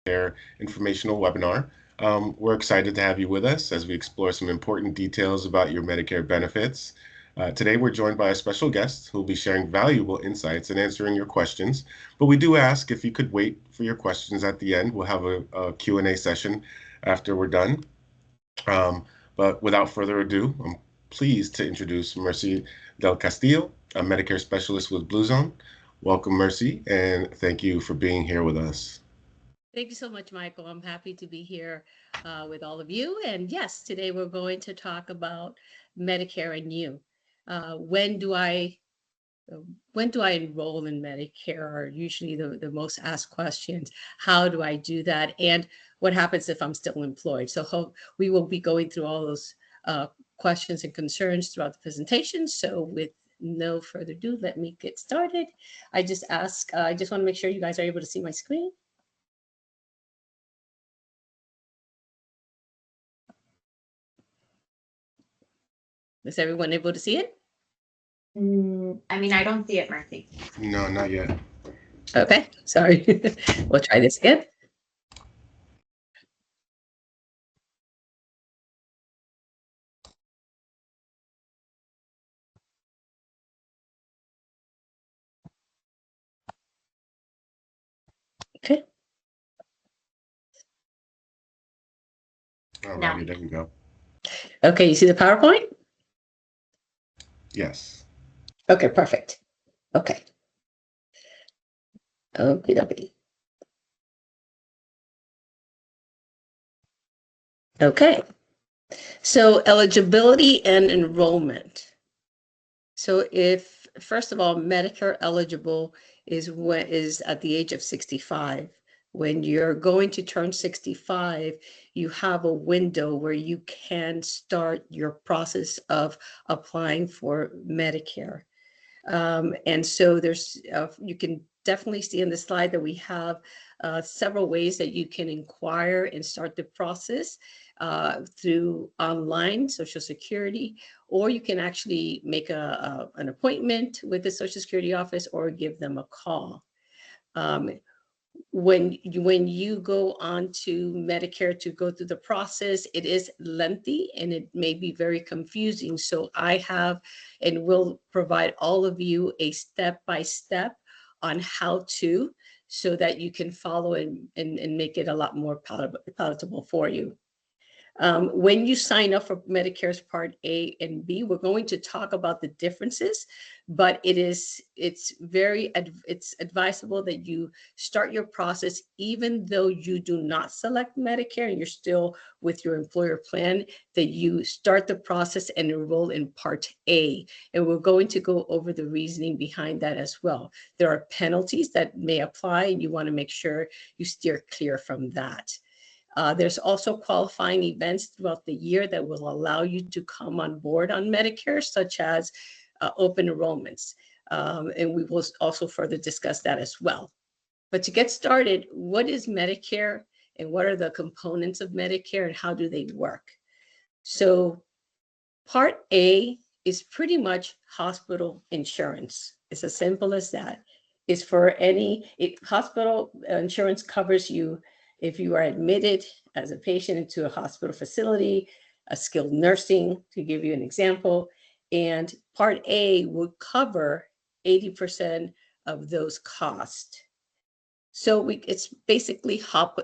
Medicare informational webinar. We're excited to have you with us as we explore some important details about your Medicare benefits. Today, we're joined by a special guest who will be sharing valuable insights and answering your questions. But we do ask if you could wait for your questions at the end. We'll have a Q&A session after we're done. Um, but without further ado, I'm pleased to introduce Mercy Del Castillo, a Medicare specialist with Blue Zone. Welcome, Mercy, and thank you for being here with us. Thank you so much, Michael. I'm happy to be here with all of you. And yes, today we're going to talk about Medicare and you. Uh, when do I when do I enroll in Medicare are usually the most asked questions. How do I do that? And what happens if I'm still employed? So we will be going through all those questions and concerns throughout the presentation. So with no further ado, let me get started. I just want to make sure you guys are able to see my screen. Is everyone able to see it? I mean, I don't see it, Mercy. No, not yet. Okay, sorry. We'll try this again. Okay. All No. righty, there we go. Okay, you see the PowerPoint? Yes. Okay, perfect. Okay. Okay. Okay. So eligibility and enrollment. So if first of all, Medicare eligible is at the age of 65. When you're going to turn 65, you have a window where you can start your process of applying for Medicare. And so you can definitely see in the slide that we have several ways that you can inquire and start the process through online Social Security, or you can actually make an appointment with the Social Security office or give them a call. When you go on to Medicare to go through the process, it is lengthy and it may be very confusing. So I have and will provide all of you a step-by-step on how to, so that you can follow and make it a lot more palatable for you. When you sign up for Medicare's Part A and B, we're going to talk about the differences, but it's advisable that you start your process even though you do not select Medicare and you're still with your employer plan, that you start the process and enroll in Part A. And we're going to go over the reasoning behind that as well. There are penalties that may apply, and you want to make sure you steer clear from that. There's also qualifying events throughout the year that will allow you to come on board on Medicare, such as open enrollments. And we will also further discuss that as well. But to get started, what is Medicare and what are the components of Medicare and how do they work? So Part A is pretty much hospital insurance. It's as simple as that. It's for hospital insurance covers you if you are admitted as a patient into a hospital facility, a skilled nursing, to give you an example. And Part A would cover 80% of those costs. So it's basically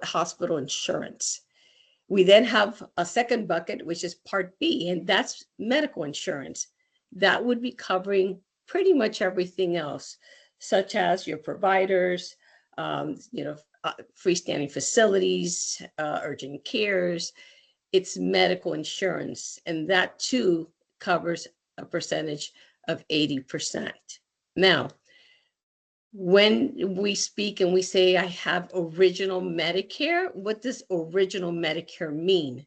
hospital insurance. We then have a second bucket, which is Part B, and that's medical insurance. That would be covering pretty much everything else, such as your providers, freestanding facilities, urgent cares. It's medical insurance, and that too covers a percentage of 80%. Now, when we speak and we say I have original Medicare, what does original Medicare mean?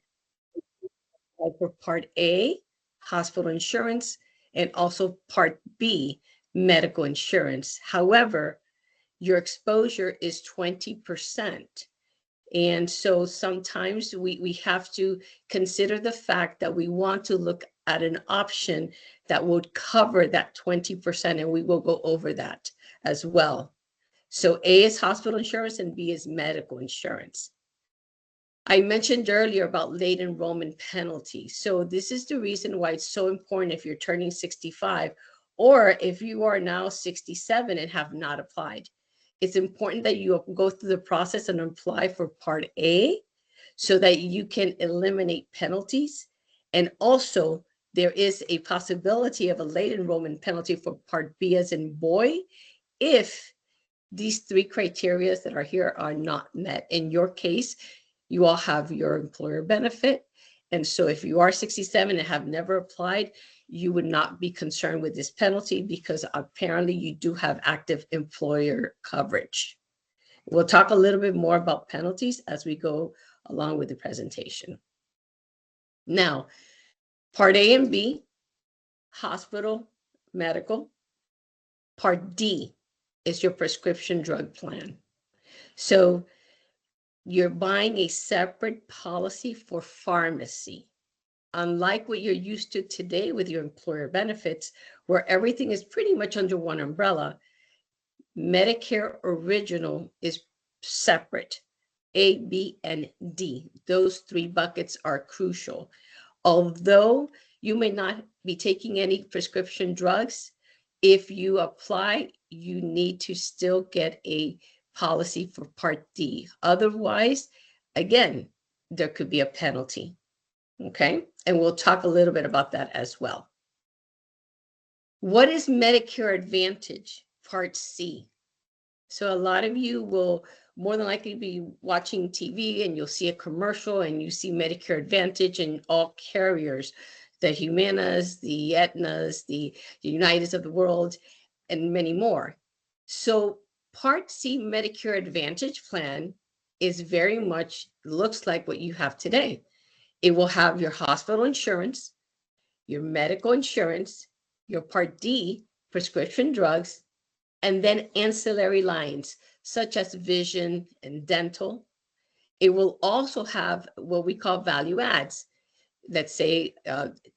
For Part A, hospital insurance, and also Part B, medical insurance. However, your exposure is 20%. And so sometimes we have to consider the fact that we want to look at an option that would cover that 20%, and we will go over that as well. So A is hospital insurance and B is medical insurance. I mentioned earlier about late enrollment penalty. So this is the reason why it's so important if you're turning 65 or if you are now 67 and have not applied. It's important that you go through the process and apply for Part A so that you can eliminate penalties. And also, there is a possibility of a late enrollment penalty for Part B as in boy if these three criteria that are here are not met. In your case, you all have your employer benefit. And so if you are 67 and have never applied, you would not be concerned with this penalty because apparently you do have active employer coverage. We'll talk a little bit more about penalties as we go along with the presentation. Now, Part A and B, hospital, medical. Part D is your prescription drug plan. So you're buying a separate policy for pharmacy. Unlike what you're used to today with your employer benefits, where everything is pretty much under one umbrella, Medicare Original is separate. A, B, and D. Those three buckets are crucial. Although you may not be taking any prescription drugs, if you apply, you need to still get a policy for Part D. Otherwise, again, there could be a penalty. Okay, and we'll talk a little bit about that as well. What is Medicare Advantage, Part C? So a lot of you will more than likely be watching TV and you'll see a commercial and you see Medicare Advantage and all carriers, the Humanas, the Aetnas, the Uniteds of the world, and many more. So Part C Medicare Advantage plan is very much looks like what you have today. It will have your hospital insurance, your medical insurance, your Part D prescription drugs, and then ancillary lines such as vision and dental. It will also have what we call value adds. Let's say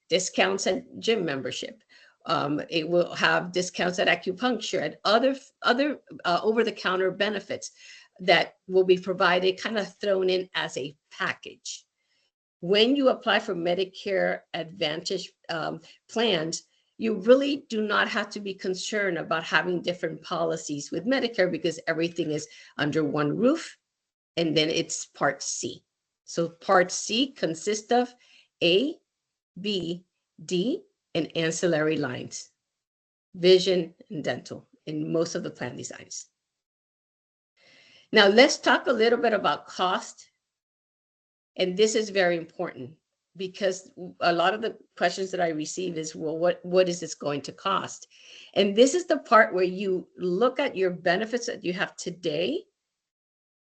discounts at gym membership. It will have discounts at acupuncture and other over-the-counter benefits that will be provided, kind of thrown in as a package. When you apply for Medicare Advantage plans, you really do not have to be concerned about having different policies with Medicare because everything is under one roof, and then it's Part C. So Part C consists of A, B, D, and ancillary lines, vision and dental in most of the plan designs. Now let's talk a little bit about cost. And this is very important because a lot of the questions that I receive is, well, what is this going to cost? And this is the part where you look at your benefits that you have today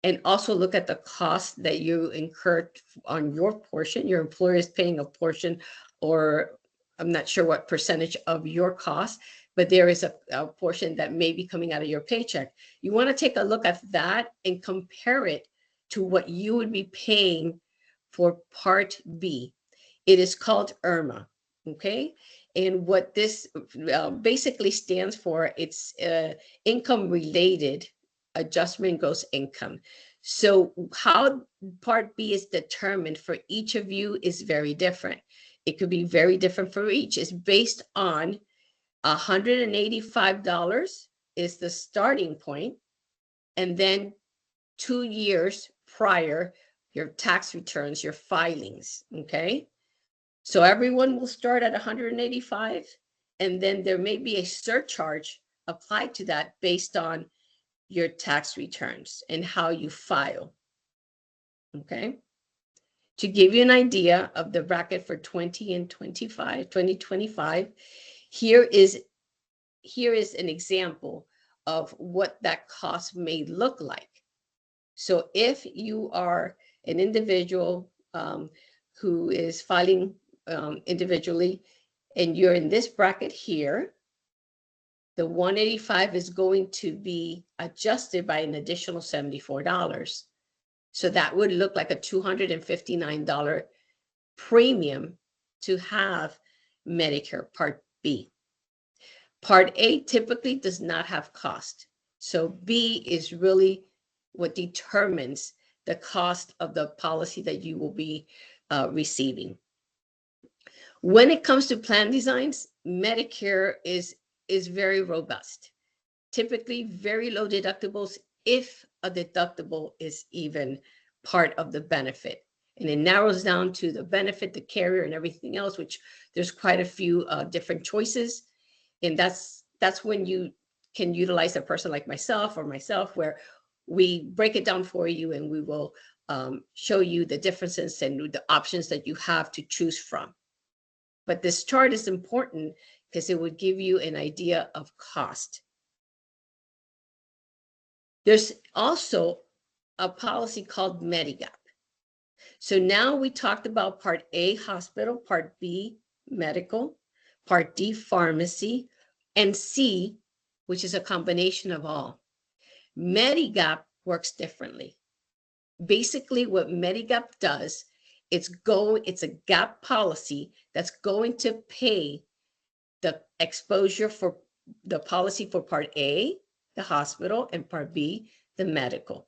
and also look at the cost that you incurred on your portion. Your employer is paying a portion, or I'm not sure what percentage of your cost, but there is a portion that may be coming out of your paycheck. You want to take a look at that and compare it to what you would be paying for Part B. It is called IRMA, okay? And what this basically stands for, it's income-related adjustment gross income. So how Part B is determined for each of you is very different. It could be very different for each. It's based on $185 is the starting point, and then 2 years prior, your tax returns, your filings, okay? So everyone will start at 185, and then there may be a surcharge applied to that based on your tax returns and how you file, okay? To give you an idea of the bracket for 2025, here is an example of what that cost may look like. So if you are an individual who is filing individually and you're in this bracket here, the 185 is going to be adjusted by an additional $74. So that would look like a $259 premium to have Medicare Part B. Part A typically does not have cost. So B is really what determines the cost of the policy that you will be receiving. When it comes to plan designs, Medicare is very robust. Typically very low deductibles, if a deductible is even part of the benefit. And it narrows down to the benefit, the carrier, and everything else, which there's quite a few different choices. And that's when you can utilize a person like myself, where we break it down for you and we will show you the differences and the options that you have to choose from. But this chart is important because it would give you an idea of cost. There's also a policy called Medigap. So now we talked about Part A, hospital, Part B, medical, Part D, pharmacy, and C, which is a combination of all. Medigap works differently. Basically, what Medigap does, it's a gap policy that's going to pay the exposure for the policy for Part A, the hospital, and Part B, the medical.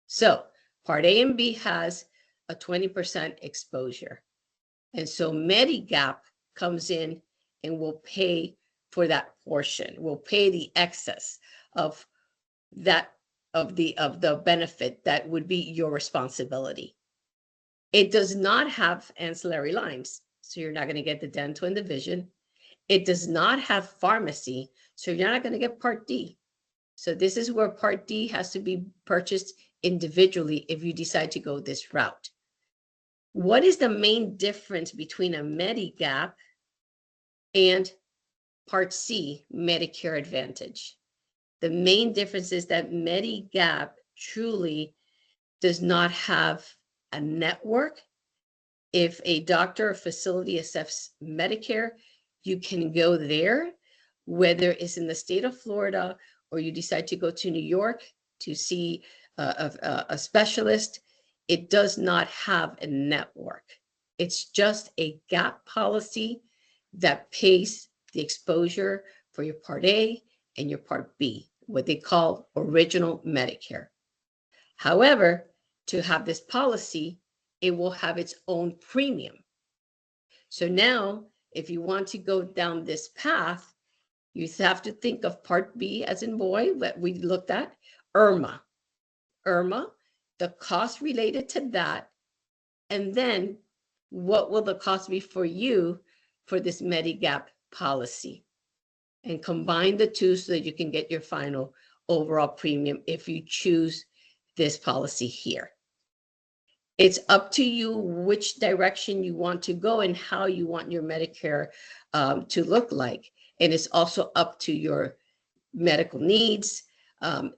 So Part A and B has a 20% exposure. And so Medigap comes in and will pay for that portion, will pay the excess of that, of the benefit that would be your responsibility. It does not have ancillary lines, so you're not going to get the dental and the vision. It does not have pharmacy, so you're not going to get Part D. So this is where Part D has to be purchased individually if you decide to go this route. What is the main difference between a Medigap and Part C, Medicare Advantage? The main difference is that Medigap truly does not have a network. If a doctor or facility accepts Medicare, you can go there, whether it's in the state of Florida or you decide to go to New York to see a specialist. It does not have a network. It's just a gap policy that pays the exposure for your Part A and your Part B, what they call original Medicare. However, to have this policy, it will have its own premium. So now, if you want to go down this path, you have to think of Part B as in boy, that we looked at, IRMA. IRMA, the cost related to that, and then what will the cost be for you for this Medigap policy? And combine the two so that you can get your final overall premium if you choose this policy here. It's up to you which direction you want to go and how you want your Medicare to look like. And it's also up to your medical needs. A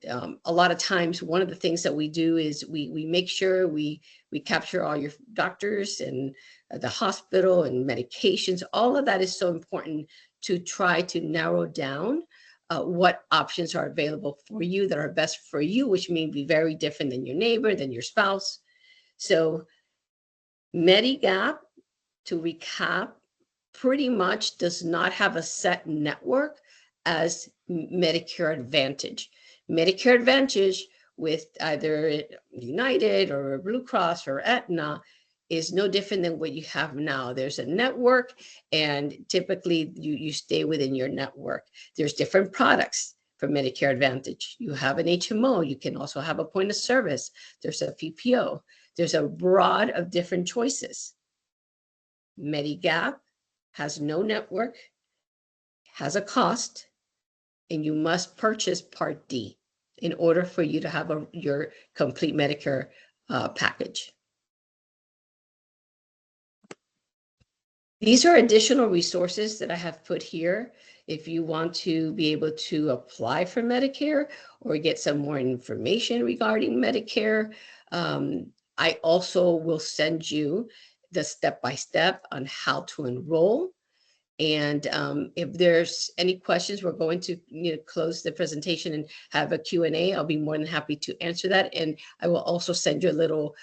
lot of times, one of the things that we do is we make sure we capture all your doctors and the hospital and medications. All of that is so important to try to narrow down what options are available for you that are best for you, which may be very different than your neighbor, than your spouse. So Medigap, to recap, pretty much does not have a set network as Medicare Advantage. Medicare Advantage with either United or Blue Cross or Aetna is no different than what you have now. There's a network, and typically you stay within your network. There's different products for Medicare Advantage. You have an HMO. You can also have a point of service. There's a PPO. There's a broad of different choices. Medigap has no network, has a cost, and you must purchase Part D in order for you to have your complete Medicare package. These are additional resources that I have put here if you want to be able to apply for Medicare or get some more information regarding Medicare. I also will send you the step-by-step on how to enroll. And if there's any questions, we're going to close the presentation and have a Q&A. I'll be more than happy to answer that. And I will also send you a little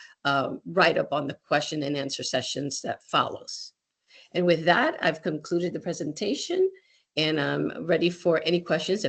write-up on the question and answer sessions that follows. And with that, I've concluded the presentation and I'm ready for any questions.